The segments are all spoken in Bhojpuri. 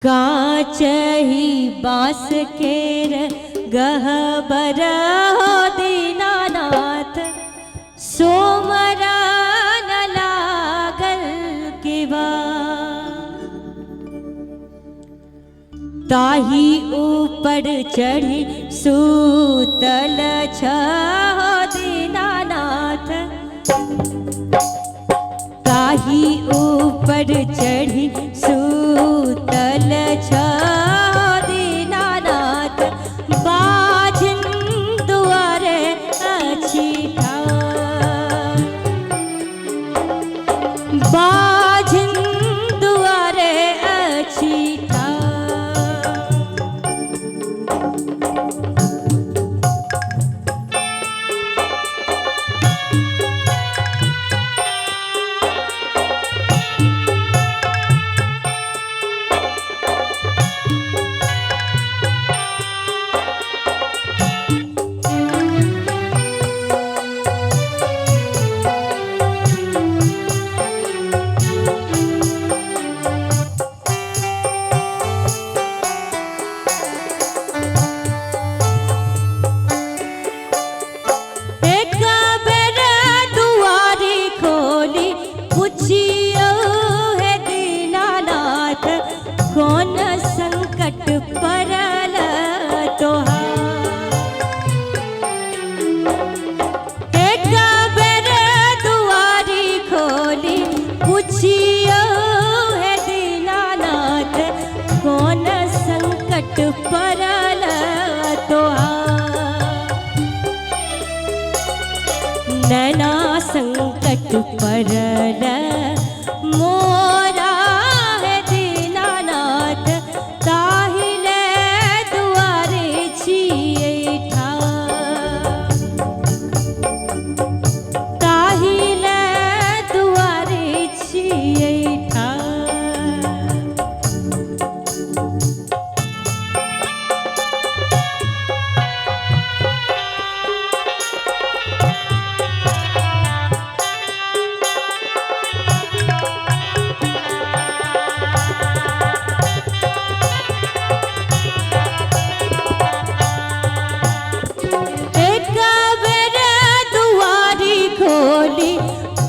काचही बास केर गहबर हो दीनानाथ सोमरा न लागल किवा ताही ऊपर चढ़ी सूतल छहो दीनानाथ ताही ऊपर चढ़ी सूतल छहो दीनानाथ बाझिन दुआरे अछि ठाड़ बाझिन दुआरे अछि कौन संकट परल तोहार एक बेर दुआरी खोली पुछियो है दीनानाथ कौन संकट परल तोहार नैना संकट परल मोरा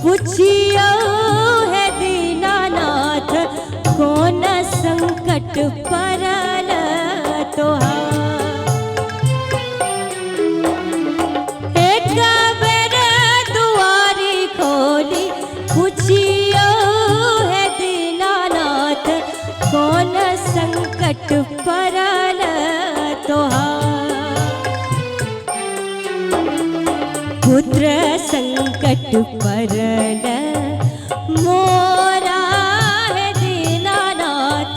पुछियो है दीनानाथ कौन संकट परल तोहार एक बेर दुआरी खोली पुछियो है दीनानाथ कौन संकट परल तोहार पुत्र संकट परल मोरा है दीनानाथ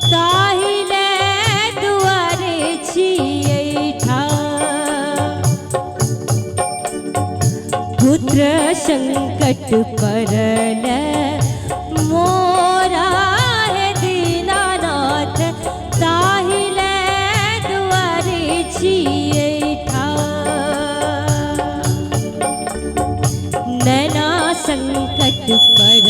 ताहिले दुआरे छियै ठाड़ पुत्र संकट परल मोरा है दीनानाथ ताहिले दुआरे छियै नैना संकट पर